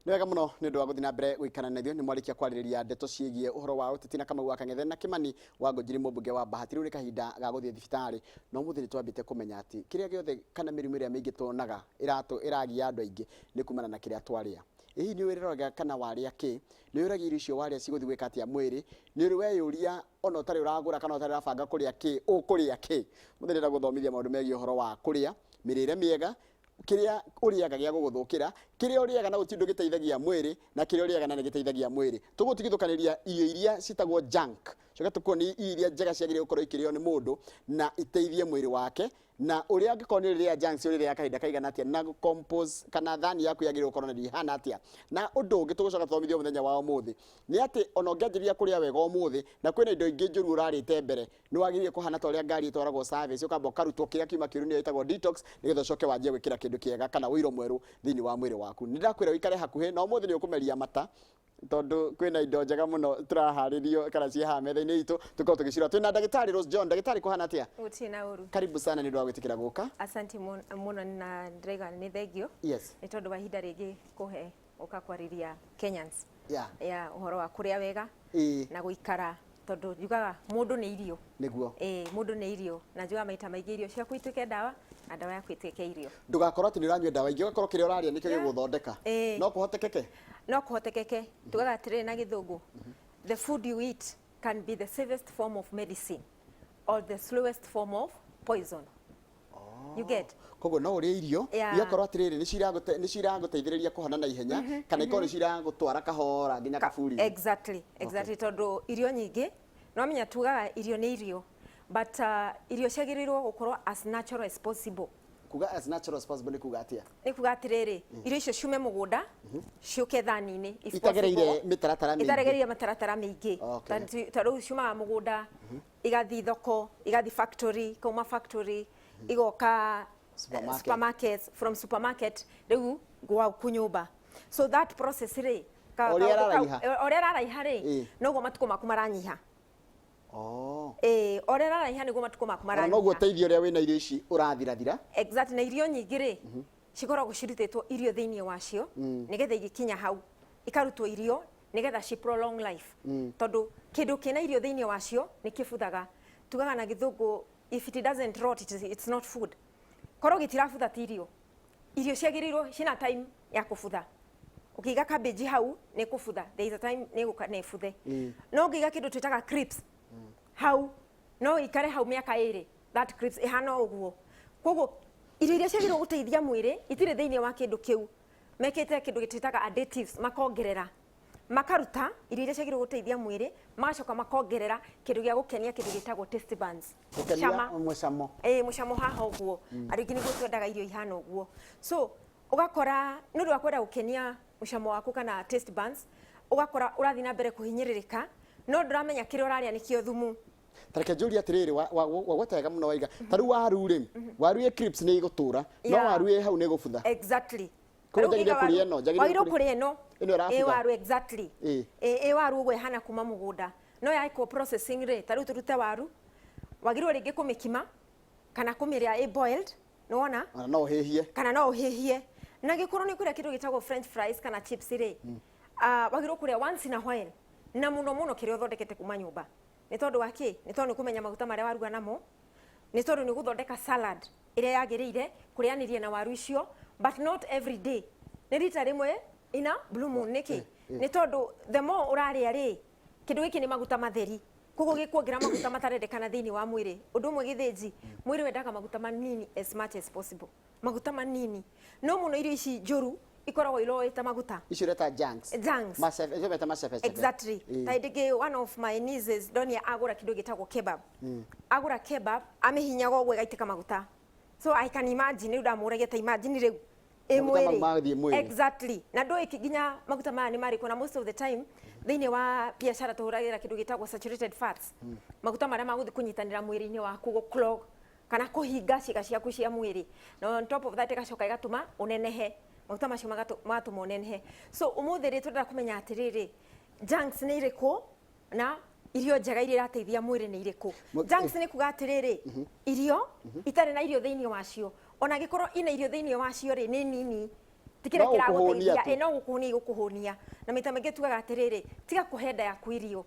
Nĩ wega mũno nĩ ũndũ wa gũthiĩ na mbere gũikana na ithuĩ nĩ mwarikia kwarĩrĩria ndeto ciĩgiĩ ũhoro wa ũteti na Kamau wa Kang'ethe na Kimani wa Ngũnjiri mũmbunge wa Bahati. Rĩu nĩ kahinda ga gũthiĩ thibitarĩ no mũthĩ nĩ twambĩte kũmenya atĩ kĩrĩa gĩothe kana mĩrimũ ĩrĩa mĩingĩ tuonaga ĩragia andũ aingĩ nĩ kumana na kĩrĩa twarĩa. Hihi nĩ wĩrĩroraga kana warĩa kĩ? Nĩ ũragia irio icio warĩa cigũthiĩ gwĩka atĩa mwĩrĩ? Nĩ weyũria ona ũtarĩ ũragũra kana ũtarĩ ũrabanga kũrĩa kĩ, ũkũrĩa kĩ? Mũthĩ nĩ gũthomithia maũndũ megiĩ ũhoro wa kũrĩa, mĩrĩre mĩega, kiria uriaga gĩa gũgũthũkĩra, kiria uriaga na gũtindu gĩteithagia mwĩrĩ na kiria uriaga na gĩteithagia mwĩrĩ. Tũgũtigithũkanĩria irio iria citagwo junk. Coka tukuoni iria njega ciagĩrĩire gũkorwo ikĩrĩo nĩ mũndũ na iteithie mwĩrĩ wake, na ũrĩa angĩkorwo nĩ rĩrĩa junk ũrĩrĩa kahinda kaigana atĩa na compose kana thani yaku yagĩrĩirwo gũkorwo na rihana atĩa. Na ũndũ ũngĩ tũgũcoka tũthomithio mũthenya wa ũmũthĩ nĩ atĩ ona ũngĩanjĩrĩria kũrĩa wega ũmũthĩ na kwĩna indo ingĩ njũru ũrarĩte mbere, nĩ wagĩrĩire kũhana ta ũrĩa ngari ĩtwaragwo service, ũkamba ũkarutwo kĩrĩa kiuma kĩũru nĩyo ĩtagwo detox, nĩgetha ũcoke wanjie gwĩkĩra kĩndũ kĩega kana ũiro mwerũ thĩinĩ wa mwĩrĩ waku. Nĩ ndakwĩra ũikare hakuhĩ na ũmũthĩ nĩ ũkũmeria mata tondu kwina indo njega muno turaharĩrio kana ciĩ haha metha-inĩ itũ tukorwo tũgĩcirora. Twĩna ndagĩtarĩ Rose John. Ndagĩtarĩ kũhana atĩa? Gũtirĩ ũru. Karibu sana nĩ ũndũ wa gwĩtĩkĩra gũka. Asante muno na ndĩrauga nĩ thengio. Yes. Nĩ tondũ wa ihinda rĩngĩ kũhe ũka kwarĩria Kenyans. Yeah. Ũhoro wa kũrĩa wega na gũikara tondu njugaga mũndũ nĩ irio. Nĩguo. Mũndũ nĩ irio na njugaga maita maingĩ irio ciaku ituĩke ndawa na ndawa yaku ituĩke irio. Ndũgakorwo atĩ nĩ ũranyua ndawa ingĩ, ũgakorwo kĩrĩa ũrarĩa nĩkĩo gĩgũthondeka. No kũhotekeke? No kũhotekeke. Tugaga atĩrĩrĩ na gĩthũngũ. The food you eat can be the safest form of medicine or the slowest form of poison. You get? Koguo no ũrĩe irio igakorwo atĩrĩrĩ nĩ ciragũteithĩrĩria kũhona na ihenya kana ikorwo nĩ ciragũtwara kahora nginya kaburi. Exactly. Tondu irio nyingĩ no menya tugaga irio nĩ irio, but irio ciagĩrĩirwo gũkorwo as natural as possible. Kuga as natural as possible nĩ kuga atĩa? Nĩ kuga atĩrĩrĩ irio icio ciume mũgũnda ciũke thani-inĩ itagereire mĩtaratara mĩingĩ. Itagereire mĩtaratara mĩingĩ. Tondũ ciumaga mũgũnda igathiĩ thoko, igathiĩ factory, kauma factory igoka supermarkets, from supermarket rĩu gwaku nyũmba. So that process rĩ ũrĩa araraiha rĩ noguo matukũ maku maranyiha. Ũrĩa araraiha nĩguo matukũ maku maranyiha. Noguo ũteithio ũrĩa wĩna irio ici ũrathirathira. Exactly. Na irio nyingĩ rĩ cikoragwo cirutĩtwo irio thĩinĩ wacio nĩgetha igĩkinya hau ikarutwo irio nĩgetha ci prolong life. Tondũ kĩndũ kĩna irio thĩinĩ wacio nĩ kĩbuthaga. Tugaga na gĩthũngũ if it doesn't rot it's not food. Korwo gĩtirabutha ti irio. Irio ciagĩrĩirwo cina time ya kũbutha. Ũkĩiga cabbage hau nĩ kũbutha. There is a time nĩ gũka nĩ buthe. No ũkĩiga kĩndũ twĩtaga crisps hau no ikare hau mĩaka ĩrĩ that crisps ihana ũguo. Koguo irio iria ciagĩrĩirwo gũteithia mwĩrĩ itirĩ thĩinĩ wa kĩndũ kĩu. Mekĩte kĩndũ gĩtwĩtaga additives makongerera. Makaruta irio iria ciagĩrĩirwo gũteithia mwĩrĩ magacoka makongerera kĩndũ gĩa gũkenia kĩndũ gĩtagwo taste buds. Mũcamo. Mũcamo haha ũguo. Andũ aingĩ nĩguo twendaga irio ihana ũguo. So ũgakora nĩ ũndũ wa kwenda gũkenia mũcamo waku kana taste buds ũgakora ũrathiĩ na mbere kũhinyĩrĩrĩka no ndũramenya kĩrĩa ũrarĩa nĩkĩo thumu. Tareke njũria atĩrĩrĩ wagwetega mũno waiga tarĩu waru rĩ waru ĩ crisps nĩ igũtũra no waru ĩ hau nĩ ĩgũbutha. Exactly. Wagĩrĩirwo kũrĩa ĩno waru exactly. Waru ũguo ĩhana kuma mũgũnda no yaĩkwo processing rĩ tarĩu tũrute waru wagĩrĩirwo rĩngĩ kũmĩkima kana kũmĩrĩa boiled nĩ wona kana no ũhĩhie na gĩkorwo nĩ kũrĩa kĩndũ gĩtagwo french fries kana chips rĩ wagĩrĩirwo kũrĩa once in a while na mũno kĩrĩa ũthondekete kuma nyũmba. Nĩ tondũ wa kĩ? Nĩ tondũ nĩ kũmenya maguta marĩa waruga namo, nĩ tondũ nĩ gũthondeka salad ĩrĩa yagĩrĩire kũrĩanĩria na waru icio, but not every day. Nĩ rita rĩmwe ina blue moon nĩkĩ? Nĩ tondũ the more ũrarĩa rĩ kĩndũ gĩkĩ nĩ maguta matheri. Koguo gĩkuongerera maguta matarendekana thĩinĩ wa mwĩrĩ. Ũndũ ũmwe gĩthĩnji mwĩrĩ wendaga maguta manini as much as possible. Maguta manini. No mũno irio ici njũru ikoragwo iroeta maguta. Icio reta junks. Exactly. Taidege one of my nieces Donia agura kĩndũ gĩtagwo kebab. Agura kebab amĩhinyaga ũguo ĩgaitĩka maguta. So I can imagine ndamũregeta imagine rĩu mwĩrĩ. Exactly. Na ndũĩ nginya maguta maya nĩ marĩkũ na most of the time thĩinĩ wa biacara tũhũragĩra kĩndũ gĩtagwo saturated fats. Maguta marĩa magũthiĩ kũnyitanĩra mwĩrĩ-inĩ waku gũclog kana kũhinga ciĩga ciaku cia mwĩrĩ. Na on top of that ĩgacoka ĩgatũma ũnenehe. Maguta macio magatũma ũnenehe. So ũmũthĩ rĩ tũrenda kũmenya atĩrĩrĩ junks nĩ irĩkũ na irio njega iria irateithia mwĩrĩ nĩ irĩkũ. Junks nĩ kuga atĩrĩrĩ irio itarĩ na irio thĩinĩ wacio ona gĩkorwo ina irio thĩinĩ wacio rĩ nĩ nini tikira kiraguteithia no gukuhonia gukuhonia na mita maingi tugaga atiriri tiga kuhenda ya kwirio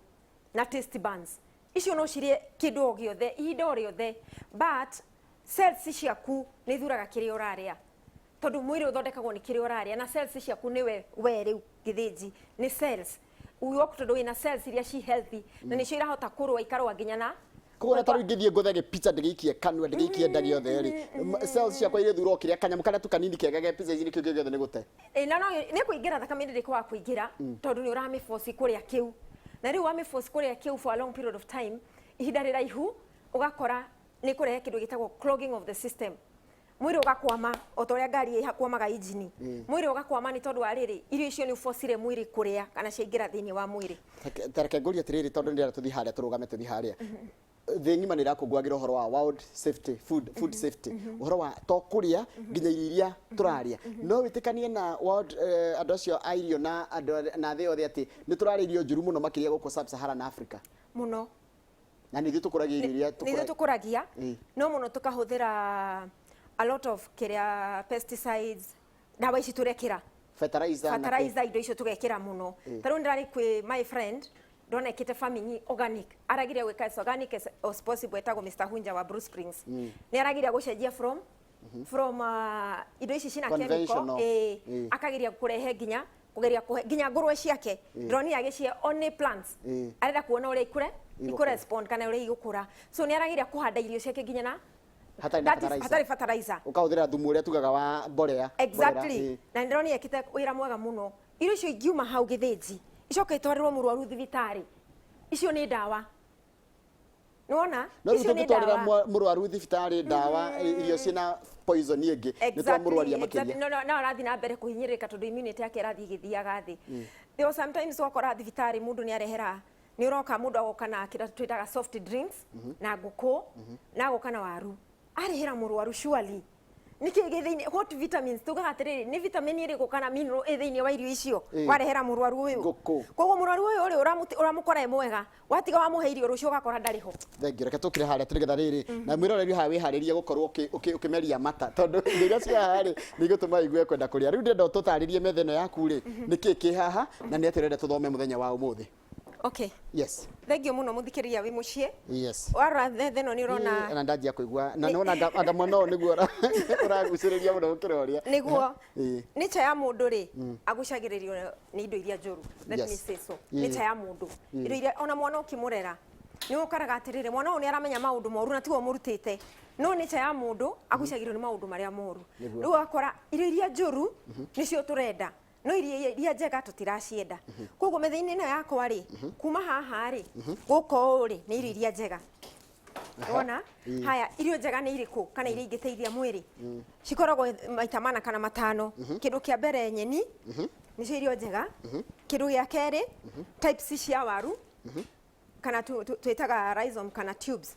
na taste buds icio no cirie kindu o giothe ihinda o riothe but cells ciaku ni thuraga kiria uraria tondu mwiri uthondekagwo ni kiria uraria na cells ciaku niwe we riu githinji ni cells uyo tondu wina cells iria ci healthy na nicio irahota kurwa ikarwa nginya na kugora taru ngithie nguthage pizza ndigikie kanwa ndigikie ndagi yothe ri cells ciakwa ire thuro kiria kanyamu kana tu kanini kegage pizza ici nikio giothe ni gute no ni kuingira thakame ndiko wa kuingira tondu ni urami force kuria kiu na riu wami force kuria kiu for a long period of time ihinda riraihu ugakora ni kurehe kindu gitagwo clogging of the system mwiri ugakwama otoria ngari ihakwamaga injini mwiri ugakwama ni tondu ariri irio icio ni uforcire mwiri kuria kana ciingira thiini wa mwiri tareke nguria tiriri tondu ndira tuthi haria turugame tuthi haria thi ngima ni rakungwagira uhoro wa world safety food safety uhoro wa to kuria nginya iria turaria no witikanie na world andu acio airio na andu na thi othe ati ni turaria irio njuru muno makiria guku sub-Saharan Africa muno na ni tukuragia iria tukuragia no muno tukahuthira a lot of pesticides dawa ici turekira fertilizer indo icio tugekira muno taru ndirari kwi my friend ndona ikite farming organic aragiria gwika as organic as possible etago Mr Hunja wa Bruce Springs ni aragiria gucenjia from indo ici cina chemical akagiria kurehe nginya ngurwe ciake ndroni agicie only plants arenda kuona uri ikure respond kana uri igukura so ni aragiria kuhanda irio ciake nginya na hatari fertilizer ukahuthira thumu uria tugaga wa mborea exactly na ndroni ekite wira mwega muno irio icio ingiuma hau githinji icoka itwarirwo murwaru thibitari icio ni dawa nona icio ni dawa murwaru thibitari dawa irio cina poison ingi ni twa murwaria makiria no rathi na mbere kuhinyirika tondu immunity yake rathi githiaga thi there sometimes wakora thibitari mundu ni arehera ni uroka mundu agoka na kira twitaga soft drinks na nguku na agoka na waru arehera murwaru surely niki githiini what vitamins tugaga atiriri ni vitamin iri gukana mineral ithiini wa irio icio warehera murwaru uyu koguo murwaru uyu uri uramukora e mwega watiga wa muhe irio rucio gakora ndari ho thengi reke tukire haria turigetha riri na mwiroreri ha wihariria gukorwo ukimeria mata tondu irio cia hari ni gutuma igue kwenda kuria riu ndenda tutaririe metheno yaku ri niki ki haha na ni atirende tuthome muthenya wa umuthi okay yes thengio muno muthikiriria wi mucie yes wara theno ni rona na ndajia kuigua na nona anga mwana niguo uraguciriria muno ukiroria niguo ni cha ya mundu ri agucagiririo ni indo iria njuru let me say so ni cha ya mundu indo iria ona mwana ukimurera ni ukaraga atirire mwana uyu ni aramenya maundu moru na tiwo murutite no ni cha ya mundu agucagiririo ni maundu maria moru riu akora irio iria njuru nicio turenda no iria njega tutiracienda koguo methaini ino yakwa ri kuma haha ri guko ri ni iria njega ona haya irio njega ni iriku kana iria ingiteithia mwiri cikoragwo maita mana kana matano kindu kia mbere nyeni nicio irio njega kindu gia keri types cia waru kana twitaga rhizome kana tubes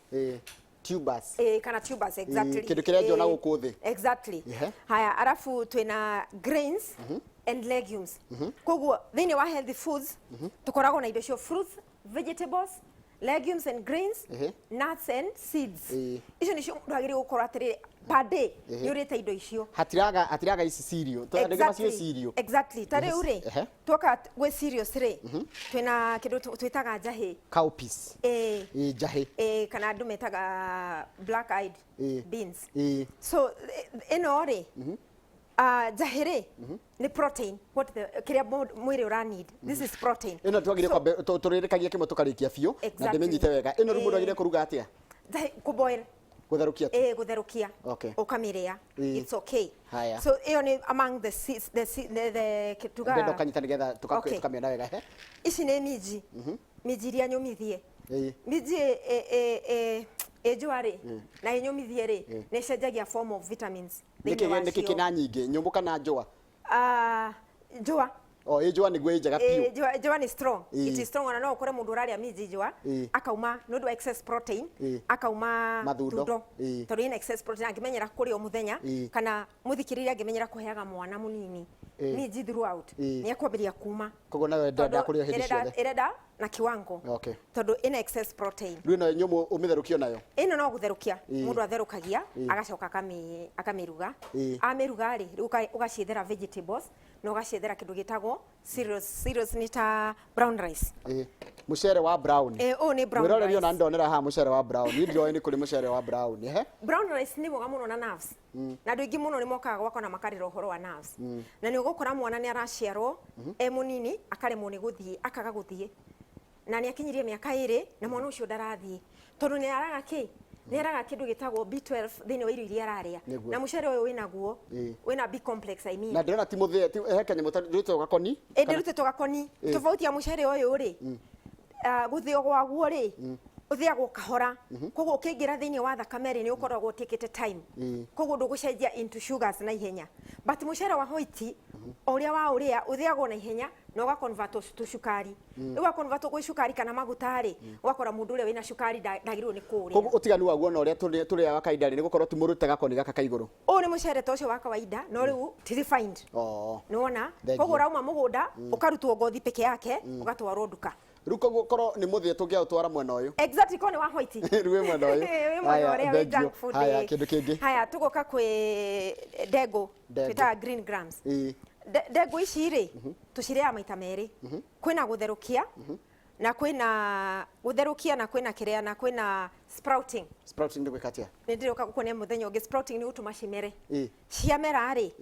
tubers kana tubers exactly kindu kiria njona guku thi exactly haya arafu twina grains and legumes koguo thiini wa healthy foods tukoragwo na indo cio fruits vegetables legumes and grains nuts and seeds icio nicio ndagiri gukorwo atiri per day ni urite indo icio hatiraga ici cereal ndege macio cereal exactly tare uri twoka gwe cereals ri twina kindu twitaga njahi cowpeas njahi kana andu metaga black eyed beans so ino ri jahire ni protein what the kiria mwiri ura need this is protein ino twagire kwa turirikagia kimwe tukarikia biu na ndimenyite wega ino ri mundu agire kuruga atia ku boil gutherukia gutherukia ukamiria it's okay haya so iyo ni among the seeds the kituga ndendo kanyita nigetha tukamiona wega ici ni miji miji iria nyumithie miji ejwari na inyumithie ri ni cenjagia form of vitamins niki kina nyingi nyumbu kana njua njua njua niguo njega piu njua ni strong it is strong ona no ukore mundu uraria miji njua akauma nundu excess protein akauma thundo tondu ina excess protein angimenyera kuria muthenya kana muthikiriria angimenyera kuheaga mwana munini miji throughout ni akwambiria kuma koguo nawe ndenda kuria hindi ciothe irenda na kiwango okay tondu ina excess protein riu no nyumu umitherukio nayo ino no gutherukia mundu atherukagia agacoka akamiruga amiruga ri ugacithera vegetables no ugacithera kindu gitagwo cereals ni ta brown rice mucere wa brown o ni brown rice wirorerio na ndonera ha mucere wa brown ni ndio ni kuri mucere wa brown brown rice ni mwega muno na nerves na ndu ingi muno ni mokaga gwakona makarira uhoro wa nerves na ni ugukora mwana ni araciarwo munini akaremwo ni guthie akaga guthie na ni akinyirie miaka 2 na mwana ucio ndarathie tondu ni araga ni araga kindu gitagwo B12 thini wa irio iria araria na mucere uyu winaguo wina B complex na ndirona ti muthie ti hekenye mutarutwo gakoni ndirutitwo gakoni tofauti ya mucere uyu ri guthio gwaguo ri uthiagwo kahora koguo ukiingira thini wa thakame ri ni ukoragwo utikite time koguo ndugucenjia into sugars na ihenya but mucere wa white uria wa uria uthiagwo na ihenya no ga convert to cukari uga convert go cukari kana maguta ri ugakora mundu uria wina cukari ndagirwo ni kuria koguo utiganu waguo no uria turiaga kaida ni gukorwo tumurute gakoni gaka kaiguru o ni mucere tocio wa kawaida no riu ti refined nuona koguo rauma mugunda ukarutwo ngothi peke yake ugatwarwo nduka riu koguo korwo ni muthie tungia utwara mwena uyu exactly ko ni wa white riu mwena uyu haya junk food haya kindu kingi haya tugoka kwi ndego twita green grams ndego ici ri tuciria maita meri kwina gutherukia na kwina gutherukia na kwina kiria na kwina sprouting ndi gwikatia ni ndiroka gukonia muthenya ungi sprouting ni gutuma cimere ciamera ri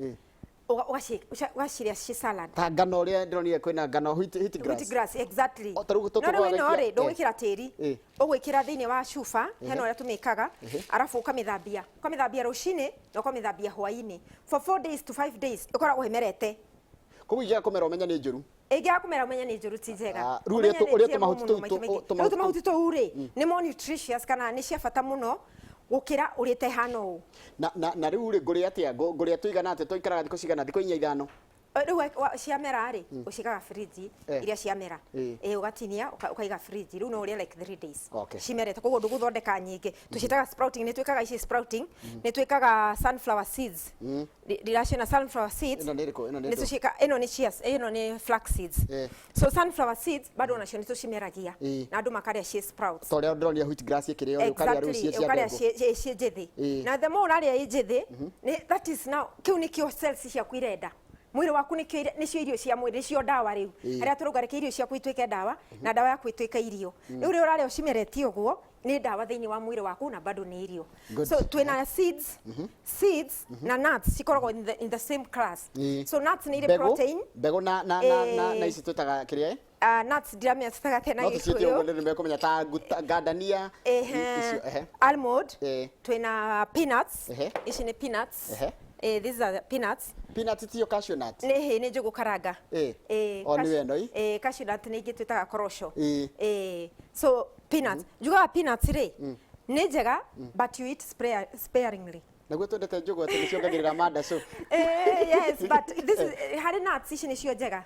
ugaciria ci salad ta ngano ria ndironire kwina ngano wheat grass exactly no ri ndugwikira tiri ugwikira thini wa chufa hena uria tumikaga arafu ukamithambia rucini na ukamithambia hwaini for 4 days to 5 days ikoragwo hemerete koguo igia kumera umenya ni njuru igia kumera umenya ni njuru ti njega uria tumahuti tu ri ni more nutritious kana ni cia bata muno gukira urite hano na riu ri nguri atia nguri tuigana atia toikaraga thiko cigana thiko 4 riu ciamera ri ucigaga fridge iria ciamera ugatinia ukaiga fridge riu no uria like 3 days cimerete koguo nduguthondeka nyingi tucitaga sprouting ni twikaga ici sprouting ni twikaga sunflower seeds dirashena sunflower seeds ni tucika ino ni chias ino ni flax seeds so sunflower seeds bado onacio ni tucimeragia na andu makaria ci sprouts to ria ndronia wheat grass ikirio ukaria riu cie cia njithi na the more uraria njithi that is now kiu ni kio cells cia kwirenda mwiri waku nicio irio cia mwiri cio dawa riu aria turugarike irio cia kuituike dawa na dawa ya kuituika irio riu ri uraria ucimereti uguo ni dawa thini wa mwiri waku na bado ni irio so twina seeds na nuts cikoragwo in the same class so nuts ni ile protein bego na ici twitaga kiria nuts ndiramenya tutaga tena no tucitie uguo ni mekumenya ta gadania icio almond twina peanuts ici ni peanuts these are the peanuts tio cashew nut ni njugu karanga o ni weno i cashew nut ni ingi twitaga korosho so peanuts njuga peanuts ri ni njega but you eat sparingly naguo twendete njugu ati niciongagirira mada so yes but this is hari nuts ici nicio njega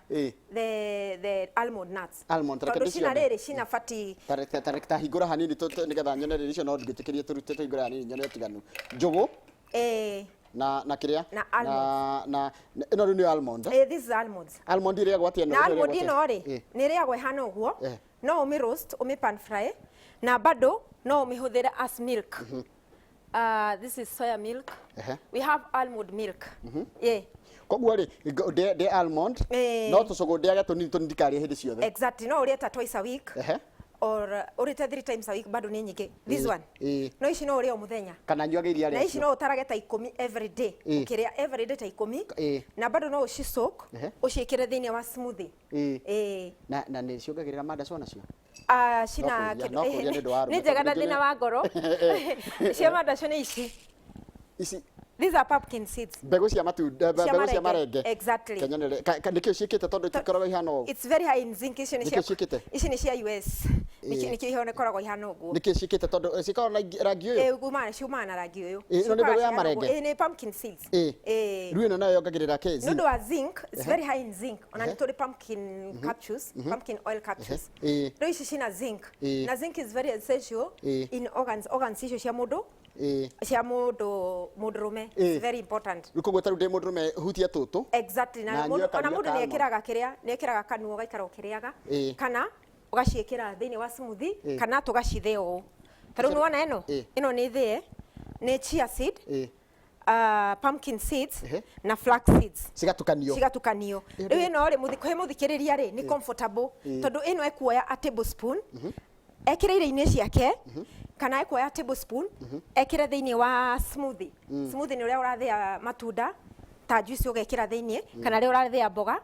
the almond nuts tondu cina riri cina fati ta hingura hanini nigetha nyonere icio no ngitikirie turute hingura hanini nyone tiganu njugu na kiria na ino riu ni almond this is almond iria gwatia no almond ino ri ni ria gwe hana uguo no umi roast umi pan fry na bado no umihuthire as milk this is soya milk we have almond milk koguo ri de almond no tucogo ndiage tunini ndikarie hindi ciothe exactly no urieta twice a week or urite 3 times a week bado ni nyingi this one no ici no uria muthenya kana nyuage iria na ici no utarage ta 10 every day ukiria every day ta 10 na bado no uci soak uciikire thini wa smoothie na ni ciongagirira mada cio nacio cina ni njega na thina wa ngoro cia mada cio ni ici these are pumpkin seeds mbegu cia matunda mbegu cia marenge exactly kenyonere nikio ciikite tondu tikoragwo ihana ugu it's very high in zinc ici ni cia US nikio ihone koragwo ihana ugu nikio ciikite tondu cikoragwo na rangi uyu ciumana na rangi uyu ino ni mbegu ya marenge ni pumpkin seeds riu ino nayo yongagirira kezi nundu wa zinc it's very high in zinc ona ni turi pumpkin capsules pumpkin oil capsules riu ici cina zinc na zinc is very essential in organs icio cia mundu cia mundurume it's very important riko gweta rude mundurume hutia tutu exactly na ona mundu ni ekiraga kanua gaikara ukiriaga kana ugaciikira thiini wa smoothie kana tugacithia ũũ. Ta rĩu nĩwona ĩno nĩ thĩe nĩ chia seed, pumpkin seeds na flax seeds cigatukanio rĩu ĩno rĩ kwĩ mũthikĩrĩria rĩ nĩ comfortable tondũ ĩno ekuoya a tablespoon ekĩre irio-inĩ ciake kana ekuoya tablespoon ekĩre thĩinĩ wa smoothie. Smoothie nĩ ũrĩa ũrathĩa matunda ta juice ũgekĩra thĩinĩ kana rĩu ũrathĩa mboga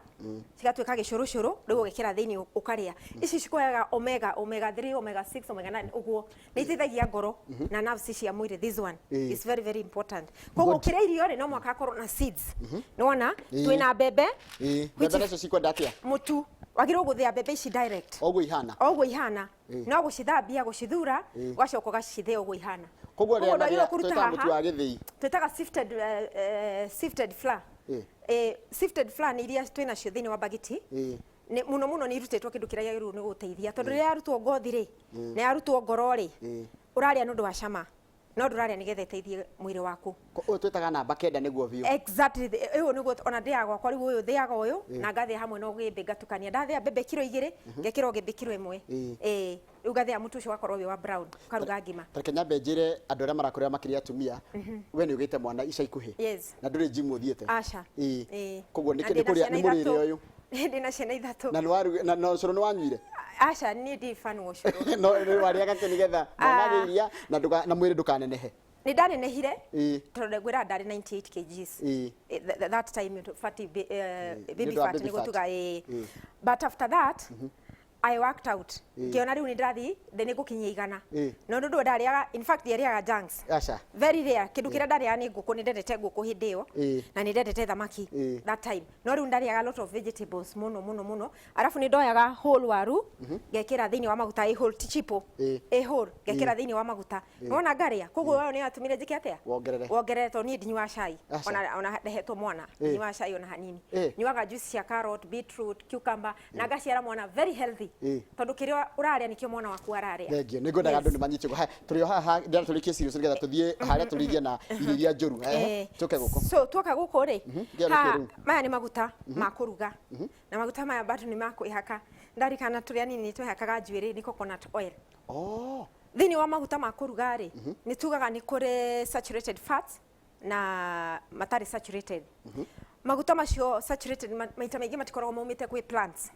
cigatuĩka gĩcũrũcũrũ rĩu ũgekĩra thĩinĩ ũkarĩa. Ici cikuoyaga omega 3, omega 6, omega 9 ũguo nĩ iteithagia ngoro na nerves cia mwĩrĩ. This one is very very important. Koguo kĩrĩa irio rĩ no mwaka akorwo na seeds. Nĩwona twĩna mbembe mbembe nacio cikwenda atĩa mũtu wagĩrĩirwo gũthĩa mbembe ici direct ũguo ihana no gũcithambia gũcithura ũgacoka ũgacithĩa ũguo ihana. Koguo rĩrĩa twĩtaga mũtu wa gĩthĩi twĩtaga sifted flour. Sifted flour nĩ iria twĩnacio thĩinĩ wa bagiti muno muno nĩ irutĩtwo kĩndũ kĩrĩa gĩagĩrĩirwo nĩ gũteithia tondũ rĩrĩa yarutwo ngothi rĩ na yarutwo ngoro rĩ ũrarĩa nĩ ũndũ wa cama no ndũrarĩa nĩgetha ĩteithie mwĩrĩ waku. Ũyũ twĩtaga namba 9 nĩguo biũ. Exactly, ũyũ nĩguo ona ndĩaga gwakwa rĩu ũyũ thĩaga ũyũ na ngathĩa hamwe na ũgĩmbĩ ngatukania. Ndathĩa mbembe kiro 2 ngekĩra ũgĩmbĩ kiro 1 rĩu ngathĩa mũtu ũcio ũgakorwo wĩ wa brown ũkaruga ngima. Reke nyambe njĩre andũ arĩa marakũrĩa makĩria atumia we nĩ ũgĩte mwana ica ikuhĩ na ndũrĩ gym ũthiĩte. Aca koguo nĩ kũrĩa nĩ mũrĩre ũyũ ndĩna ciana 3 na ũcũrũ nĩ wanyuire. Aca niĩ ndi fan wa ũcũrũ no warĩaga kĩ nĩgetha mwana agĩria na mwĩrĩ ndũkanenehe. Nĩ ndanenehire tondũ ngwĩra ndarĩ 98 kgs that time fatty baby fat nĩ gũtuga but after that I worked out ngiona rĩu nĩ ndathi nĩ ngũkinyia 100 no ndũ ndarĩaga in fact ndiarĩaga junks very rare kĩndũ kĩrĩa ndarĩaga nĩ ngũkũ nĩ ndendete ngũkũ hĩndĩ ĩyo na nĩ ndendete thamaki that time no rĩu ndarĩaga lot of vegetables muno arafu nĩ ndoyaga whole waru ngekĩra thĩinĩ wa maguta whole tichipo whole ngekĩra thĩinĩ wa maguta nĩwona ngarĩa koguo wewe nĩ atũmire njĩke atĩa wongerere tondũ niĩ ndinyuaga cai ona ndehetwo mwana ndinyuaga cai ona hanini nyuaga juice cia carrot, beetroot, cucumber na ngaciara mwana very healthy tondũ kĩrĩa ũrarĩa nĩkĩo mwana waku ararĩa. Thengio nĩ ngwendaga andũ nĩ manyitio tũrĩ haha ndĩra tũrĩkie serious nĩgetha tũthiĩ harĩa tũrĩgie na irio iria njũru tũke gũkũ. So tuoka gũkũ rĩ maya nĩ maguta ma kũruga na maguta maya bado nĩ ma kwĩhaka. Ndarikana tũrĩ anini twehakaga njuĩrĩ nĩ coconut oil. Thĩinĩ wa maguta ma kũruga rĩ nĩ tugaga nĩ kũrĩ saturated fats na matarĩ saturated. Maguta macio saturated maita maingĩ matikoragwo maumĩte kwĩ plants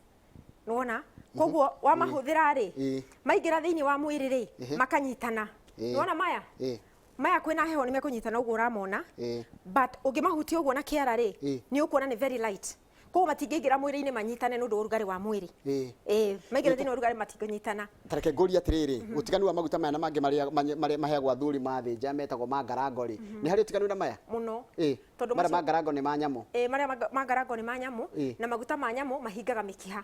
nĩwona koguo wamahũthĩra rĩ maingĩra thĩinĩ wa mwĩrĩ rĩ makanyitana nĩwona maya kwĩna heho nĩ mekũnyitana ũguo ũramona but ũngĩmahutia ũguo na kĩara rĩ nĩ ũkuona nĩ very light koguo matingĩingĩra mwĩrĩ-inĩ manyitane nĩ ũndũ wa ũrugarĩ wa mwĩrĩ maingĩra thĩinĩ wa ũrugarĩ matingĩnyitana. Tareke ngũria atĩrĩrĩ ũtiganu wa maguta maya na mangĩ marĩa maheagwo athuri mathĩnja metagwo ma ngarango rĩ nĩ harĩ ũtiganu na maya mũno tondũ marĩa ma ngarango nĩ ma nyamũ marĩa ma ngarango nĩ ma nyamũ na maguta ma nyamũ mahingaga mĩkiha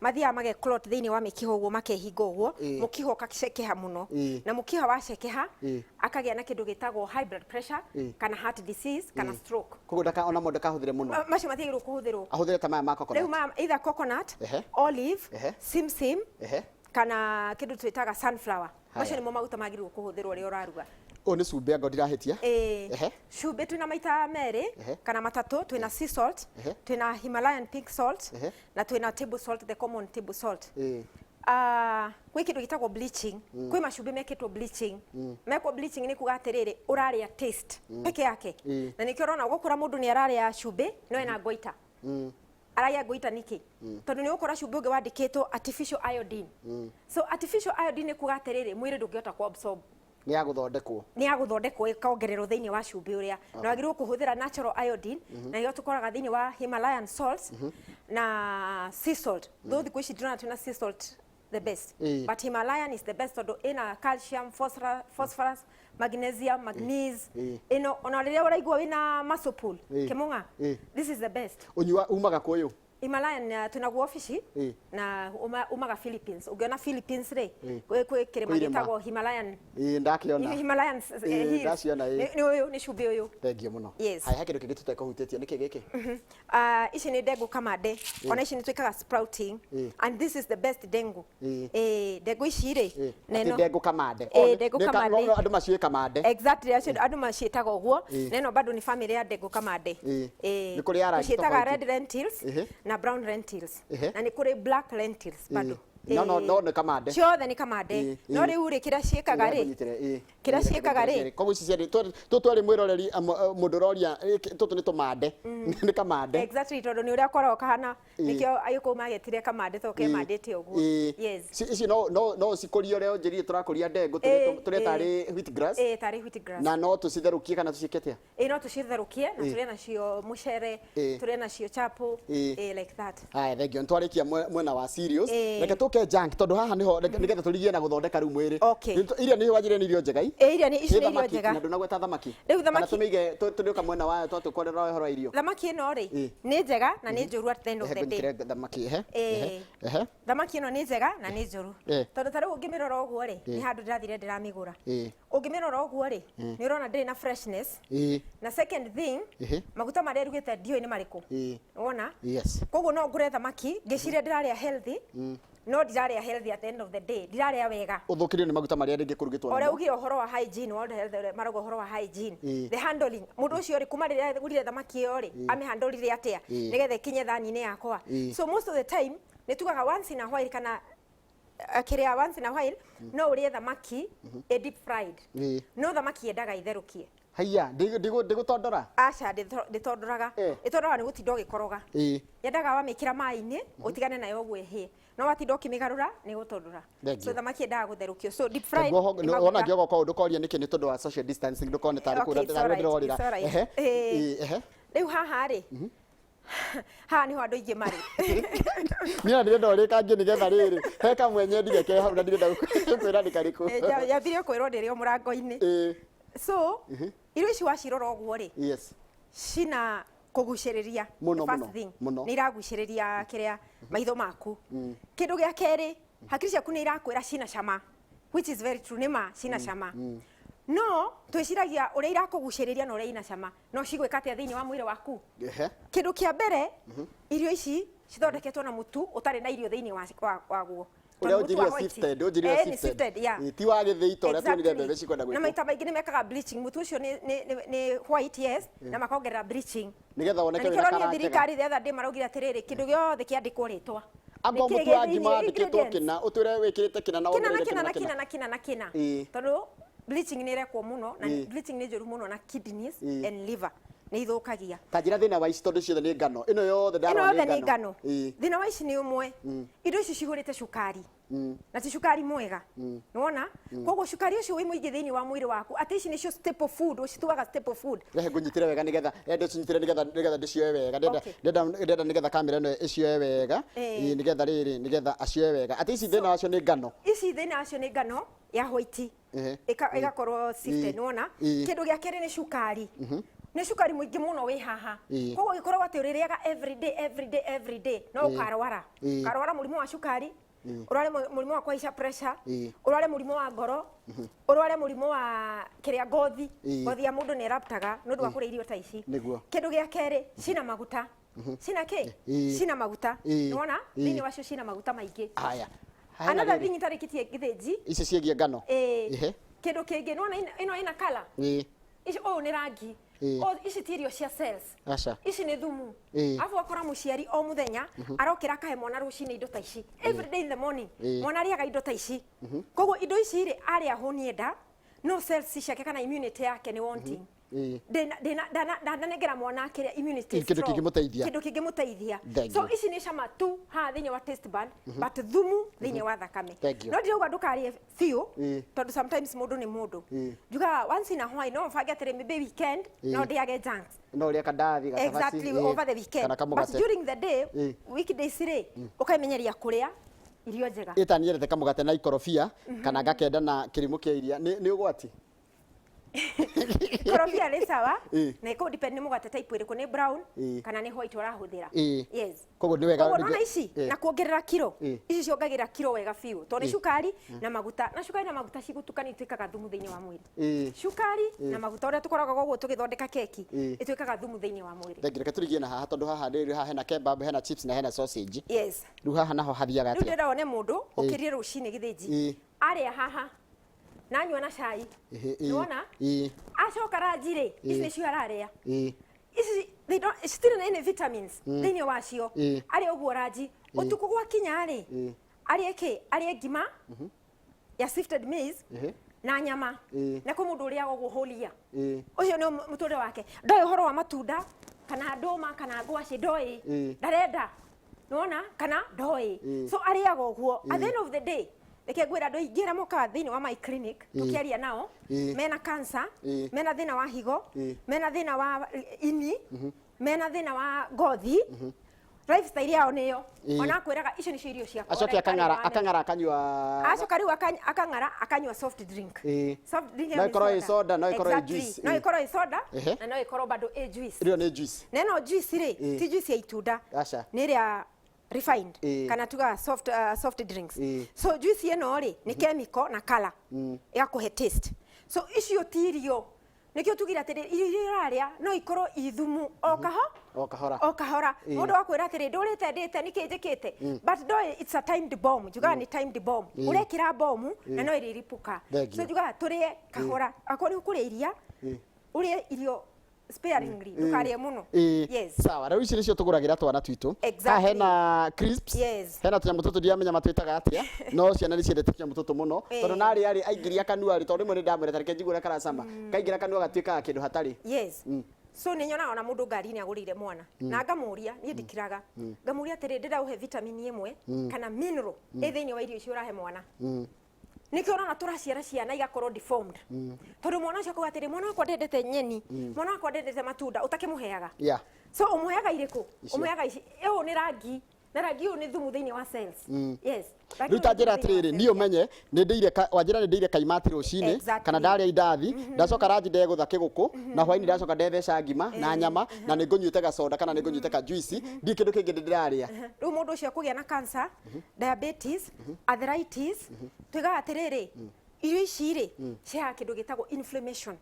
mathiaga mageclot thĩinĩ wa mĩkiha ũguo makehinga ũguo mũkiha ũgacekeha mũno na mũkiha wacekeha akagĩa na kĩndũ gĩtagwo high blood pressure kana heart disease kana stroke. Koguo ona mũndũ ndakahũthĩre mũno macio matiagĩrĩirwo kũhũthĩrwo ahũthĩre ta maya ma coconut rĩu either coconut olive simsim kana kĩndũ twĩtaga sunflower macio nĩmo maguta magĩrĩirwo kũhũthĩrwo rĩrĩa ũraruga. Ũyũ nĩ cumbĩ anga ndirahĩtia cumbĩ twĩna maita merĩ kana matatũ twĩna sea salt twĩna Himalayan pink salt na twĩna table salt the common table salt. Kwĩ kĩndũ gĩtagwo bleaching kwĩ macumbĩ mekĩtwo bleaching mekwo bleaching nĩ kuga atĩrĩrĩ ũrarĩa taste peke yake na nĩkĩo ũrona gũkũra mũndũ nĩ ararĩa cumbĩ no ena ngoita araya ngoita nĩkĩ tondũ nĩ ũkora cumbĩ ũngĩ wandĩkĩtwo artificial iodine so artificial iodine nĩ kuga atĩrĩrĩ mwĩrĩ ndũngĩhota ku absorb nĩ ya gũthondekwo ĩkongererwo thĩinĩ wa cumbĩ ũrĩa na wagĩrĩirwo kũhũthĩra natural iodine na nĩyo tũkoraga thĩinĩ wa Himalayan salt na sea salt though thikũ ici ndĩrona twĩna sea salt the best but Himalayan is the best tondũ ĩna calcium, phosphorus, magnesium, magnese ĩno ona rĩrĩa ũraigua wĩna muscle pull kĩmũng'a this is the best. Ũnyua umaga kũyũ Himalayan tunaguo ofici na umaga Philippines ungiona Philippines rĩ kwĩ kĩrĩma gĩtagwo Himalayan ndakiona Himalayan ndaciona nĩ ũyũ nĩ cumbĩ ũyũ. Thengio mũno haya kĩndũ kĩngĩ tũtekũhutĩtie nĩkĩ gĩkĩ ici nĩ ndengũ kamande ona ici nĩ twĩkaga sprouting and this is the best ndengũ ndengũ ici rĩ neno ndengũ kamande andũ maciĩ kamande exactly andũ maciĩtaga ũguo neno bado ni family ya ndengũ kamande nĩ kũrĩ ara ciĩtaga red lentils na brown lentils na nĩ kũrĩ black lentils bado no nä kamande ciothe nä kamande no rä u rä kä rä a ciäkaga rä kä rä a ciäkaga rä koguo ici ciarä tå twarä mwä roreri må ndå roria tå tå nä tå mande nä kamande exactly tondå nä å rä a koragwo kahana nä kä o agä kå magetire kamande to kemandä te å guo ici no cikå rie å rä a njä tå rakå ria ndengå tå rä tarä wheatgrass na no tå citherå kie kana tå ciä kä tä no tå citherå kie na tå rä nacio må cere tå rä nacio chapo like that aya thengio nä twarä kia mwena wa cereals reke tå ke junk tondå haha nä getha tå rigie na gå thondeka rä u mwä rä iria nä wanjä nä irio njegai iria nä irio njega na ndå nagweta thamaki rä u kana tå mä ige tå rä å ka mwena wayo twatå kwarera å horo wa irio thamaki ä no rä nä njega na nä njå ru at the end of the day thamaki ä no nä njega na nä njå ru tondå tarä u å ngä mä rora å guo rä nä handå ndä rathire ndä ramä gå ra å ngä mä rora å guo rä nä å rona ndä na freshness na second thing maguta marä a rugä te ndiå nä marä kå wona koguo no ngå re thamaki ngä ciria ndä rarä a healthy no ndirarä a healthy at the end of the day ndirarä a wega å thå kä rio nä maguta marä a rä ngä kå rugä two o rä ugire å horo wa hygiene marauga å horo wa hygiene the handling må ndå å cio rä kuma rä rä a gurire thamaki ä yo rä amä handårire atä a nä getha ä kinye thani-inä yakwa so most of the time nä tugaga once in a while kana kä rä a once in a while no å rä e thamaki deep fried no thamaki yendaga itherå kie haiya ndä gå tondora aca ndä tondoraga ä tondoraga nä gå tinda å gä koroga yendaga wamä kä ra maä-inä å tigane nayo å guo hä no watinda å kä mä garå ra nä gå tondora so thamaki yendaga gå therå kio so deep fried wona ngä ogoka å ndå koria nä kä nä tondå wa social distancing ndå kone tarä kå ndä rorä ra rä u haha rä haha nä ho andå aingä marä nä ndä renda å rä kangä nä getha rä rä he kamwe nyendire ke hau na ndä renda kwä ra nä karä kå yambire kwä rwo ndä rä o må rango-inä so irio ici wacirora å guo rä cina kå gucä rä ria nä iragucä rä ria kä rä a maitho maku kä ndå gä a kerä hakiri ciaku nä irakwä ra cina cama which is very true nä ma cina cama no twä ciragia å rä a irakå gucä rä ria na å rä a ina cama no cigwä ka atä a thä inä wa mwä rä waku kä ndå kä a mbere irio ici cithondeketwo na må tu å tarä na irio thä inä waguo uria unjiria sifted ti wa githii to uria tuonire mbembe cikwenda gwikwo na maita maingi ni mekaga bleaching mutu ucio ni white yes na makongerera bleaching nigetha woneke wina kara thirikari the other day maraugire atiriri kindu giothe kiandikwo ritwa anga mutu wa ngima andikitwo kina utwire wikirite kina na wongerere kina tondu bleaching ni rekwo muno na bleaching ni njuru muno na kidneys and liver nä ithåkagia ta njä ra thä na wa ici tondå ciothe nä ngano ä no yothe ndarona nä ngano thä na wa ici nä å mwe indo ici cihå rä te cukari na ti cukari mwega nä wona koguo cukari å cio wä må ingä thä inä wa mwä rä waku atä ici nä cio staple food å cituaga staple food rehe ngå nyitä re wega nä getha ndä cinyitä re nä getha ndä cioe wega ndenda nä getha kamera ä no ä cioe wega nä getha rä rä nä getha acioe wega atä ici thä na wacio nä ngano ici thä na wacio nä ngano ya white ĩgakorwo sifted nĩ wona kĩndũ gĩa kerĩ nĩ cukari nĩ cukari mũingĩ mũno wĩ haha koguo gĩkoragwo atĩ ũrĩrĩaga every day no ũkarwara mũrimũ wa cukari ũrware mũrimũ wa kũhaica pressure ũrware mũrimũ wa ngoro ũrware mũrimũ wa kĩrĩa ngothi ya mũndũ nĩ ĩraptaga nĩ ũndũ wa kũrĩa irio ta ici kĩndũ gĩa kerĩ cina maguta cina kĩ cina maguta nĩ wona thĩinĩ wacio cina maguta maingĩ another thing itarĩkĩtie gĩthĩnji ici ciĩgiĩ ngano kĩndũ kĩngĩ nĩ wona ĩno ĩna colour ici ũyũ nĩ rangi ici ti irio cia cells ici nĩ thumu afu akora mũciari o mũthenya arokĩra akahe mwana rũcinĩ indo ta ici every day in the morning mwana arĩaga indo ta ici koguo indo ici rĩ arĩa hũnie nda no cells ciake kana immunity yake nĩ wanting ndanengera mwana akĩrĩa immunity kĩndũ kĩngĩmũteithia so ici nĩ cama tu haha thĩinĩ wa taste bud but thumu thĩinĩ wa thakame no ndirauga ndũkarĩe biũ tondũ sometimes mũndũ nĩ mũndũ njugaga once in a while no mbange atĩrĩ maybe weekend no ndĩage junks no ũrĩa kandathi exactly over the weekend but during the day weekdays rĩ ũkaimenyeria kũrĩa irio njega ĩta nĩendete kamũgate na ikorobia kana ngakenda na kĩrimũ kĩa iria nĩ ũgwati korobia nĩ sawa na iko depend nĩ mũgate type ĩrĩkũ nĩ brown kana nĩ white ũrahũthĩra yes koguo nĩ wega ũrona ici na kuongerera kilo ici ciongagĩrĩra kilo wega biũ tondũ nĩ cukari na maguta cigũtukanio ituĩkaga thumu thĩinĩ wa mwĩrĩ cukari na maguta ũrĩa tũkoragwo ũguo tũgĩthondeka keki ituĩkaga thumu thĩinĩ wa mwĩrĩ thengire reke tũrigie na haha tondũ haha rĩrĩ haha hena kebab hena chips na hena sausage yes rĩu haha naho hathiaga atĩa rĩu ndĩrenda wone mũndũ ũkĩrie rũcinĩ gĩthĩnji arĩa haha na nyua na cai nĩwona acoka ranji rĩ ici nĩcio ararĩa ici citirĩ na any vitamins thĩinĩ wacio arĩa ũguo ranji ũtukũ gwakinya rĩ arie ngima ya sifted maize na nyama na ko mundu uria guholia ucio no muture wake ndoy horo wa matunda kana ndoma kana ngwaci ndoy ndarenda nona kana ndoy so ariaga uguo at the end of the day reke ngwira andu ingira moka thini wa my clinic tukiaria nao mena cancer mena thina wa higo mena thina wa ini mena thina wa ngothi lifestyle yao niyo ona kwiraga icio ni irio cia acoke akangara akanywa acoka riu akangara akanywa soft drink soft drink no ikoro soda no ikoro juice no ikoro soda na no ikoro bado juice rio ni juice neno juice ri ti juice ya itunda ni ria refined kana tuga soft drinks so juice eno ri ni chemical na color ya kuhe taste so icio tirio nikio tugira atiri irio raria no ikoro ithumu o kahora mundu akwira atiri ndurite ndite nikinjikite but do it's a timed bomb juga ni timed bomb urekira bomb na no iriripuka so juga turie kahora akori kuria iria urie irio sparingly ndukarie muno yes sawa rero ici nicio tuguragira twana twitu hena crisps hena tunyamu tutu ndiamenya matwitaga atia no ciana ni ciendete tunyamu tutu muno tondu nari ari aingiria kanua ri tondu rimwe ni ndamwira tarike njigure karacama kaingira kanua gatwikaga kindu hatari so ni nyona ona mundu ngari ni agurire mwana na ngamuria ni ndikiraga ngamuria atiri ndira uhe vitamin imwe kana mineral ethini wa irio icio urahe mwana nikio ona turaciara ciana igakorwo deformed tondu mwana ucio kuga atiri mwana wakwa ndendete nyeni mwana wakwa ndendete matunda utakimuheaga so umuheaga iriku umuheaga ici iyo ni rangi na rangi uyu ni thumu thiini wa cells yes ruta njira atiriri ni umenye ni ndeire wanjira ni ndeire kaimati rucini kana ndaria indathi ndacoka rangi ndegutha kiguku na hwaini ndacoka ndetheca ngima na nyama na ni ngunyuite gacoda kana ni ngunyuite ka juice ndi kindu kingi ndiraria riu mundu ucio kugia na cancer diabetes arthritis twiga atiriri irio ici ri cia kindu gitagwo inflammation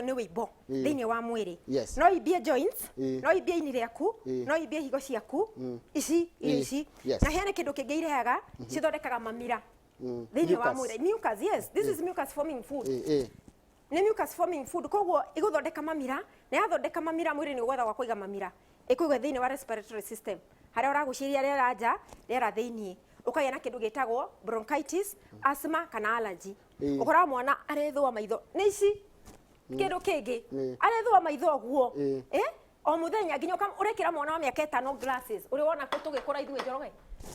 ni wibo thiini wa mwiri no ibie joints no ibie ini riaku no ibie higo ciaku ici ici na hene kindu kingi irehaga cithondekaga mamira thiini wa mwiri mucus this is mucus forming food ni mucus forming food koguo iguthondeka mamira na yathondeka mamira mwiri ni gwetha gwa kuiga mamira ikuiga thiini wa respiratory system haria uraguciria riera nja riera thiini ukagĩa na kindu gitagwo bronchitis asthma kana allergy ukora mwana arethwa maitho ni ici kindu kingi arethwa maitho guo o muthenya nginya urekira mwana wa miaka 5 glasses uri wona ko tugikora ithuĩ Njoroge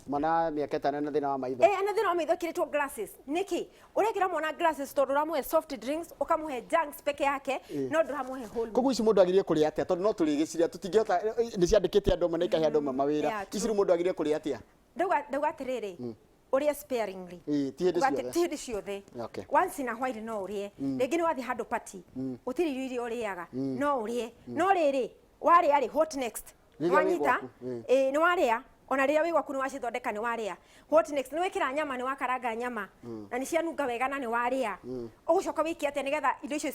mwana miaka 5 na thina wa maitho na thina wa maitho kiritwo glasses niki urekira mwana glasses tondu uramuhe soft drinks ukamuhe junks peke yake no nduramuhe whole koguo ici mundu agirie kuria atia tondu no turigiciria tutingihota ni ciandikite andu mana ikahe andu mawira ici mundu agirie kuria atia ndauga atiriri uria sparingly ti ciothe once in a while no urie ringi ni wathi handu party utiri irio uriaga no urie no riri waria ri what next wanyita ni waria ona riria wi gwaku ni wacithondeka ni waria what next ni wekira nyama ni wakaranga nyama na ni cianunga wega na ni waria ugucoka wiki atia nigetha indo icio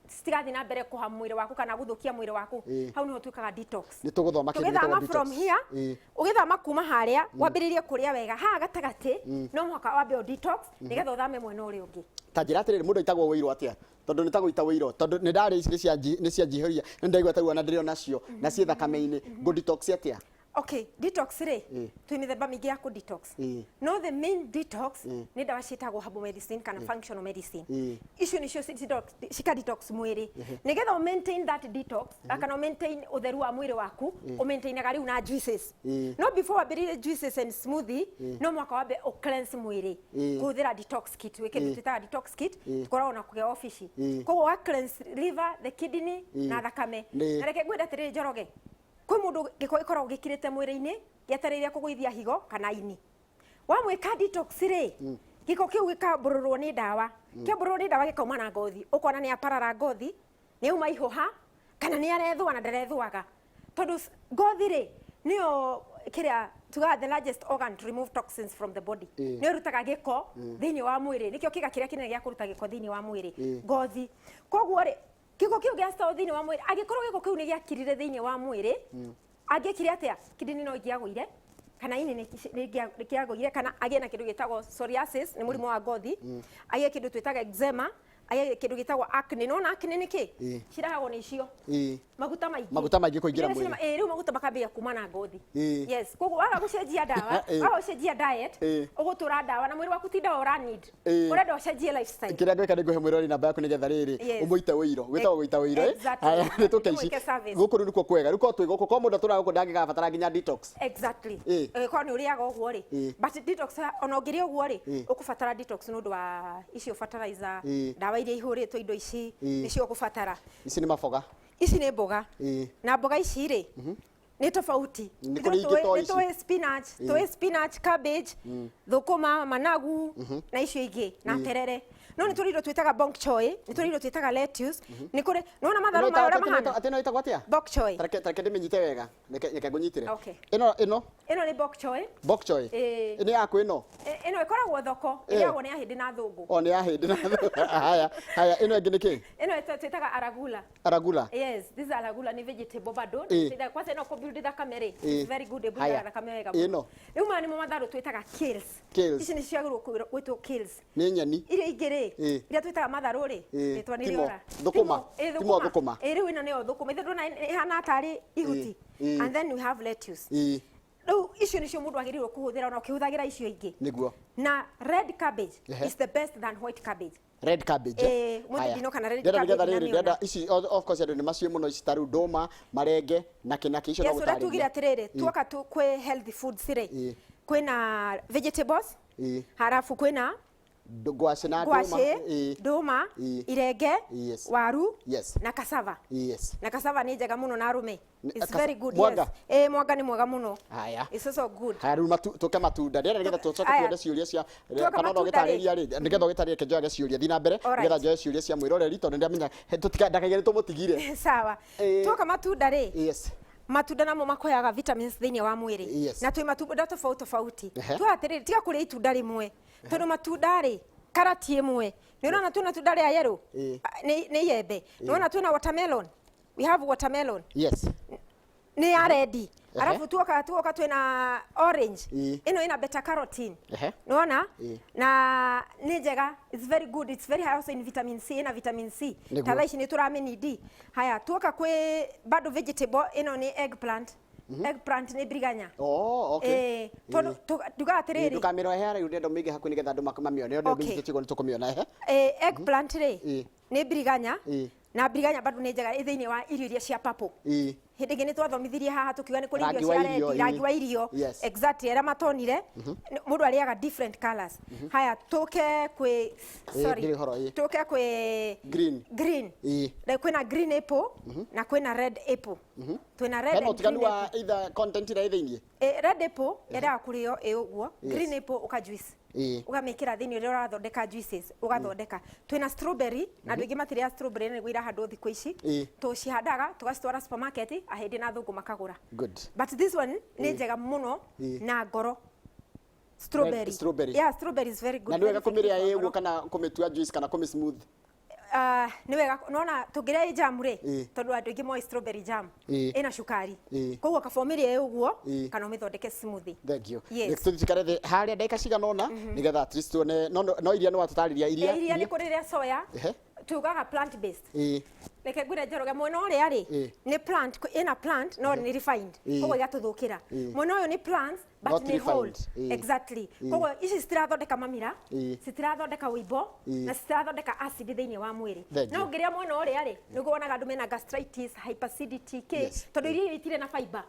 citigathi na mbere kuha mwiri waku kana guthukia mwiri waku hau ni tuikaga detox ni tuguthoma kindu detox from here ugithama kuma haria wambiririe kuria wega ha gatagati no muhaka wambe detox nigetha uthame mwena uri ungi ta njira atiriri mundu itagwo wiro atia tondu nitagwita wiro tondu ni ndari ici ni cianjihiria ni ndaigua tagua na ndirio nacio na cie thakame-ini go detox atia okay detox ri twi mithemba mingi ya ku detox no the main detox ni ndawa ciitagwo herbal medicine kana functional medicine icio nicio cika detox mwiri nigetha maintain that detox kana maintain utheru wa mwiri waku maintainaga riu na juices no before wambiririe juices and smoothie no mwaka wambe cleanse mwiri kuthira detox kit wikindu twitaga detox kit tukoragwo na kugia office koguo wa cleanse liver the kidney na thakame na reke ngwenda atiri Njoroge kwi mundu giko ikoragwo gikirite mwiri-ini giatariria kuguithia higo kana ini wamwika detox ri giko kiu gikabururwo ni ndawa kiabururwo ni ndawa gikauma na ngothi ukona ni aparara ngothi ni uma ihuha kana ni arethwa na ndarethwaga tondu ngothi ri niyo kiria tuga the largest organ to remove toxins from the body ni rutaga giko thiini wa mwiri nikio kiga kiria kinene gia kuruta giko thiini wa mwiri ngothi koguo ri giko kiu gia sto thiini wa mwiri agikorwo giko kiu ni gia kirire thiini wa mwiri agikire atia kidney no giaguire kana ini ni giaguire kana agie na kindu gitagwo psoriasis ni murimo wa ngothi agie kindu twitaga eczema aya kindu gitagwo acne no acne ni ki cirahagwo ni cio maguta maingi kuingira mwiri riu maguta makambia kuma na ngothi yes koguo waga gucenjia dawa waga gucenjia diet ugutura dawa na mwiri waku tinda ora need urenda ucenjie lifestyle kiria ngweka ni nguhe mwiri ori namba yaku nigetha riri umuite wiro gwitagwo guita wiro haya ni tukeici guku ri nikuo kwega ruko twi guku ko mundu tura guku ndangigabatara nginya detox exactly ko ni uriaga uguo ri but detox ona ungiria uguo ri ukubatara detox nundu wa icio fertilizer dawa iria ihuritwo indo ici nicio ukubatara ici ni maboga ici ni mboga na mboga ici ri ni tofauti ni spinach cabbage thukuma managu na icio ingi na terere no ni turiro twitaga bok choy ni turiro twitaga lettuce ni kuri nona matharu ma ora mahana ateno itagwo atia bok choy tareke ndimenyite wega neke ngunyitire okay ino ni bok choy ni yaku ino ikoragwo thoko iriagwo ni ahindi na thungu ni ahindi na thungu haya ino ingi niki ino twitaga aragula yes this is aragula ni vegetable bado kwanza ino kubuild thakame ri very good build thakame wega ino riu mani mo matharu twitaga kales ici ni ciagirwo gwitwo kales ni nyeni irio ingiri iria twitaga matharu ri twitwa ni riora thukuma riu ino ni thukuma ithe ndona ihana tari ihuti and then we have lettuce riu icio nicio mundu agirirwo kuhuthira ona ukihuthagira icio ingi niguo na red cabbage is the best than white cabbage red cabbage mundu dino kana red cabbage ndenda ici of course andu ni macio muno ici taru ndoma marenge na kinaki icio no gutari tugira atiriri tuoka tu kwe healthy foods ri kwina vegetables harafu kwina ngwaci na nduma irenge waru na cassava ni njega muno na arume it's very good yes mwanga ni mwega muno haya it's also good haya ru tuke matunda ndera nigetha tucoke kuenda ciuria cia kana no gitariria ri nigetha gitariria ke njoya ciuria thina mbere nigetha njoya ciuria cia mwiroreri tondu ndamenya tutikandakagere tumutigire sawa tuka matunda ri matunda namo makoyaga vitamins thiini wa mwiri na twi matunda tofauti twatiriri tiga kuria itunda rimwe tondu matunda ri karati imwe ni urona tuna tunda ria yellow ni yembe ni urona tuna watermelon we have watermelon ni red alafu tuoka twina orange ino ina beta carotene unaona na ni njega it's very good it's very high also in vitamin C ina vitamin C talaishi ni turamini D haya tuoka kwe bado vegetable ino ni eggplant ni briganya okay tuga atiriri tukamiro hera yude ndo mige hakuni getha ndo makamamione ndo mige tigo nitukumiona eggplant ri ni briganya na briganya bado ni njega thiini wa irio iria cia purple hindi ngini twathomithirie haha tukiuga ni kuri irio cia red rangi wa irio exactly era matonire mundu ariaga different colors haya tuke kwe tuke kwe green na kwina green apple na kwina red apple twina red and green apple either content ira thiini red apple era kurio uguo green apple uka juice ugamikira thiini ria urathondeka juices ugathondeka twina strawberry na ndwingi matiria strawberry ni gwira handu thiku ici tucihandaga tugacitwara supermarket ahindi na thungu makagura but this one ni njega muno na ngoro strawberry strawberry is very good na ndwega kumiria yeguo kana kumitua juice kana kumi smooth ni wega nona tugiria jam ri tondu andu ingi moi strawberry jam ina cukari koguo kabomirie uguo kana umithondeke smoothie thank you tutikare the haria ndeka cigana ona nigetha at least one no iria no watutariria iria ni kuriria soya tugaga plant based like ngure njoroge mwena uria ri ni plant ina plant no ni refined koguo igatuthukira mwena uyu ni plants but ni whole exactly koguo ici citirathondeka mamira citirathondeka wibo na citirathondeka acid thiini wa mwiri no ngiria mwena uria ri niguo wonaga andu mena gastritis hyperacidity tondu iria itire na fiber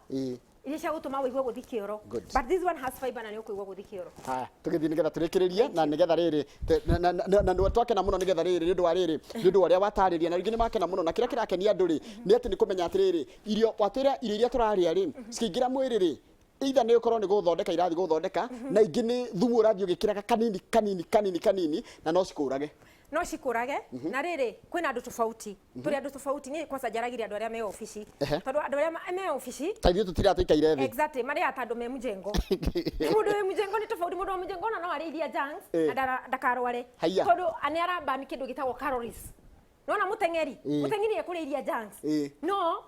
iria cia gutuma wigue guthi kioro but this one has fiber na ni ukuigua guthi kioro haya tugithi nigetha turikiririe na nigetha riri na ndo twakena muno nigetha riri ndu wa riri ndu waria watariria na ringine makena muno na kira kirakenia andu ri ni ati ni kumenya atiriri irio watira irio iria turaria ri cikingira mwiri ri either ni ukorwo ni guthondeka irathi guthondeka na ingi ni thumu urathi ugikiraga kanini na no cikurage no cikurage na riri kwina andu tofauti turi andu tofauti ni kwanza jaragiria andu aria me office tondu andu aria me office taithio tutira tuikaire thi exactly mari atandu me mujengo mundu we mujengo ni tofauti mundu wa mujengo no ariria junks na ndakarware tondu ani aramba ni kindu gitagwo calories nona mutengeri ekuriria junks no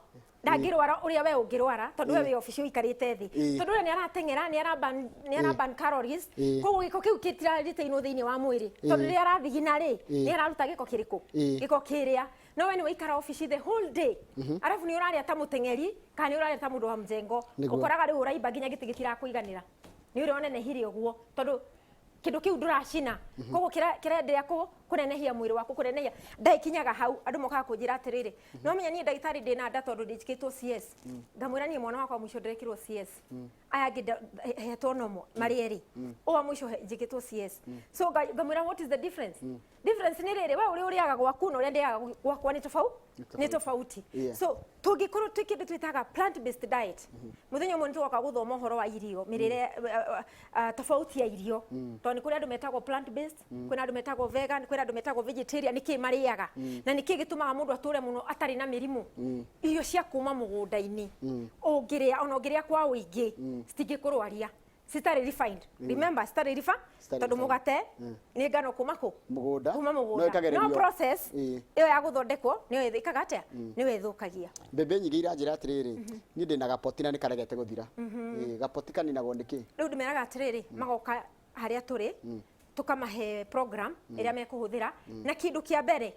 ndangirwara uria we ungirwara tondu we ofici uikarite thi tondu ni aratengera ni araban calories koguo giko kiu kitira ritainwo thiini wa mwiri tondu ri arathigina ri ni araruta giko kiriku giko kiria no we ni waikara ofici the whole day arafu ni uraria ta mutengeri kana ni uraria ta mundu wa mjengo ukoraga riu uraimba nginya giti gitira kuiganira ni uri onenehire uguo tondu kindu kiu nduracina koguo kirendea kunenehia mwiri waku kunenehia ndaikinyaga hau andu mokaga kunjira atiriri no menya ni ndagitari ndina nda tondu ndijikitwo CS ngamwira ni mwana wakwa mwisho ndirekirwo CS aya hetwo nomo marieri o mwisho njikitwo CS so ngamwira what is the difference difference ni riri we uri uriaga gwaku no rendeaga gwakwa ni tofauti so tungikorwo twikinde twitaga plant based diet muthenya mwe nitwoka guthoma uhoro wa irio mirire tofauti ya irio tondu kuri andu metagwo plant based kuri andu metagwo vegan kuri andu metagwo vegetarian niki mariaga na niki gitumaga mundu ature muno atari na mirimu irio cia kuma mugunda-ini ungiria ona ungiria kwa uingi citingikurwaria sitari refined remember sitari refined tondu mugate ni ngano kumako mugunda no process iyo ya guthondekwo niyo ithikaga atia niyo ithukagia mbembe nyingi iranjira atiriri ni ndina gapoti na nikaregete guthira gapoti kaninagwo niki riu ndimeraga atiriri magoka haria turi tukamahe program iria mekuhuthira na kindu kia mbere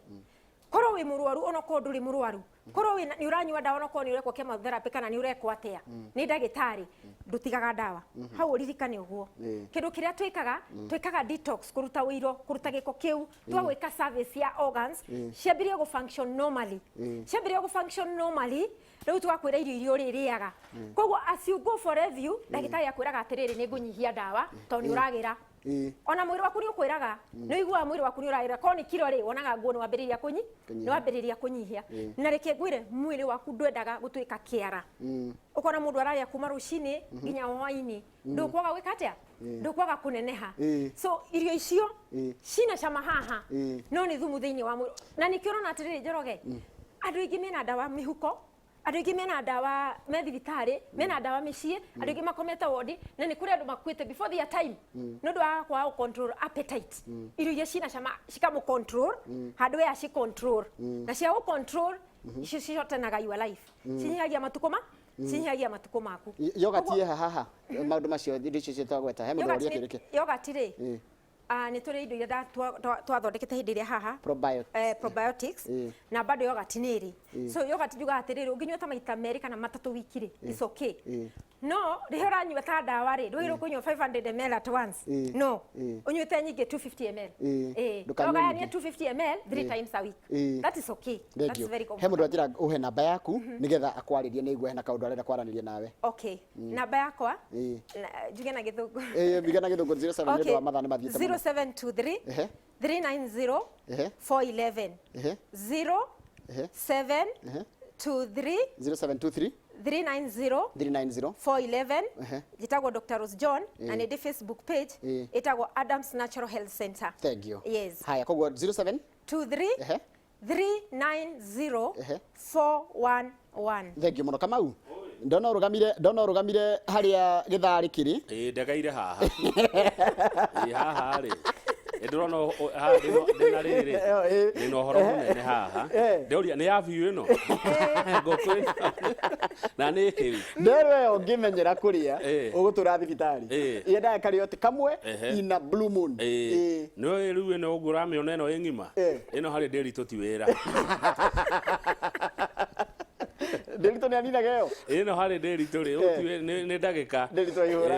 korwo wi murwaru ona ko nduri murwaru korwo ni uranyua dawa ona ko ni urekwo chemotherapy kana ni urekwo atia ni ndagitari ndutigaga dawa hau uririkane uguo kindu kiria twikaga detox kuruta wiro kuruta giko kiu twagwika service ya organs ciambirie go function normally riu twakwira irio ririaga koguo as you go for review ndagitari akwiraga atiriri ni ngunyihia dawa to ni uragira ona mwiri waku ni ukwiraga ni igua mwiri waku ni uragira ko ni kilo ri wonaga nguo ni wambiriria kunyihia na reke ngwire mwiri waku ndwendaga gutuika kiara ukona mundu araria kuma rucini nginya hwaini ndukwaga gwika atia ndukwaga kuneneha so irio icio cina cama haha no ni thumu thiini wa mwiri na nikiona atiriri Njoroge andu ingi mena dawa mihuko andu ingi mena dawa methibitari mena dawa micii andu ingi makomete wodi na ni kuri andu makwite before their time no ndwa kwa control appetite irio iria cina cama cikamu control handu ya ci control na cia go control icio ciotenaga your life cinyagia matuko maku yogati haha maundu macio icio cietagweta he mundu uria kirike yogati ri ni turi indo iria twathondekete hindi iria haha probiotics na bado yogurt niri so yogurt juga atiriri unginywa ta maita meri kana matatu wiki ri is okay no rihora nywa ta dawa ri ndwiro kunywa 500 ml at once no unywete nyingi 250 ml ndoga ni 250 ml 3 times a week that is okay that's very comfortable he mundu atira uhe namba yaku nigetha akwaririe ni igwe hena kaundu arenda kwaraniria nawe okay namba yakwa njuge na githungu biga na githungu 07 ndio wa mathani mathiete 0723 390 411 0723 390 411 jitagwo Dr. Rose John na ni Facebook page itagwo Adams Natural Health Center. Thank you. Yes. Haya kogwo 07 23 390 411. Thank you muno Kamau. Ndona urugamire haria githari kiri ndegaire haha haha ri ndurona haha ndina riri ndina horo munene haha ndoria ni ya biu ino ngoko na ni kiri nderwe ungimenyera kuria ugutura thibitari yenda karioti kamwe ina blue moon no riu ino ugura miona ino ingima ino hari nderi tuti wira Delito ni anina geo. Ino hari delito ri ni ndagika.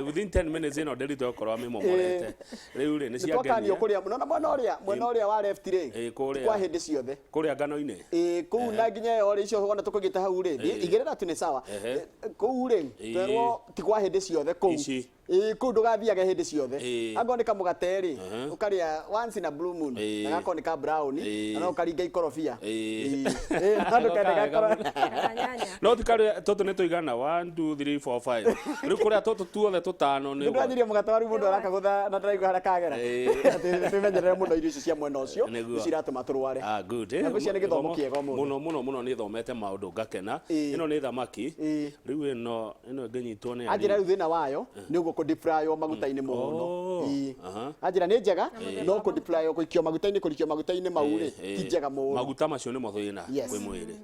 Within 10 minutes ino delito okorwa mimomorete. Riu ri ni cia ngeni. Twakani okuria muno na mwena uria wa left ri. Kwa hindi ciothe. Kuria ngano-ini. Kuu na nginya yo ri icio wona tukugita hau ri. Igirira tu ni sawa. Kuu ri twerwo ti kwa hindi ciothe kuu. Kuu ndugathiaga hindi ciothe. Ango ni kamugate ri. Ukaria once in a blue moon. Na gako ni ka brown. Na ukaringa ikorofia. Andu kende gakoro. No tikare toto ne toigana 1 2 3 4 5 riu kuria toto tuothe tutano ni ndwanyirie mugata wari mundu arakagutha na ndaraigua harakagera timenyerere muno irio icio cia mwena ucio ciratuma turware good cia ni githomo kiega muno ni thomete maundu ngakena ino ni thamaki riu ino nginyitwo ni anjira riu thina wayo ni uguo ku deep fry o maguta-ini muno ajira ni njega no ku deep fry o kuikio maguta-ini kurikio maguta-ini mau ri ti njega muno maguta macio ni mo thina kwi mwiri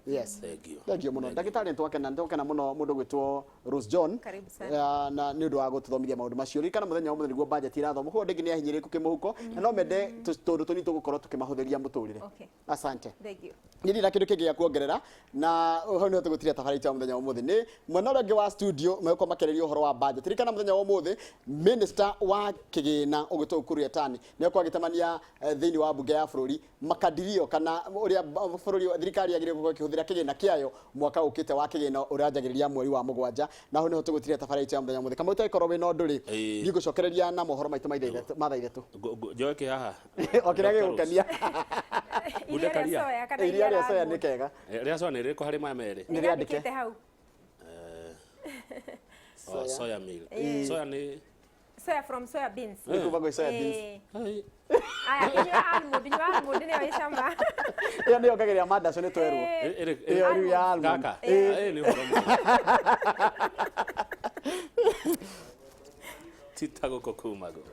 thengio muno ndagitari ntwakena muno mundu gwitwo Rose John na ni undu wa gututhomithia maundu macio ri kana muthenya wa niguo budget irathoma ko ndingi ni ahinyiriku kimuhuko na no mende tundu tuni tugukorwo tukimahuthiria muturire asante ni ndina kindu kingi ya kuongerera na ho ni tugutire tabarita muthenya wa muthi ni mwena uria wa studio meko makereria uhoro wa budget ri kana muthenya wa muthi minister wa kigina ugitwo Kuria Tani ni kwa gitamania thiini wa bunge ya bururi makadirio kana uria bururi thirikari yagire gukihuthira kigina kiayo mwaka ukite wa kigina uranjagiriria mweri wa mugwanja na ho ni tugutire tabarita ya muthenya wa muthi kama utaikorwo wina nduri ni gucokereria na mohoro maitu mathairetu njoke haha okirage gukania iria ria soya ni kega ria soya ni riko hari maya meri ni riandike hau soya meal soya ni soya from soya beans ni kuvago soya beans aya kinyo almond ni waishamba ya ndio kageria mada so ni twerwo iyo ya almond kaka ni horomo titago kokumago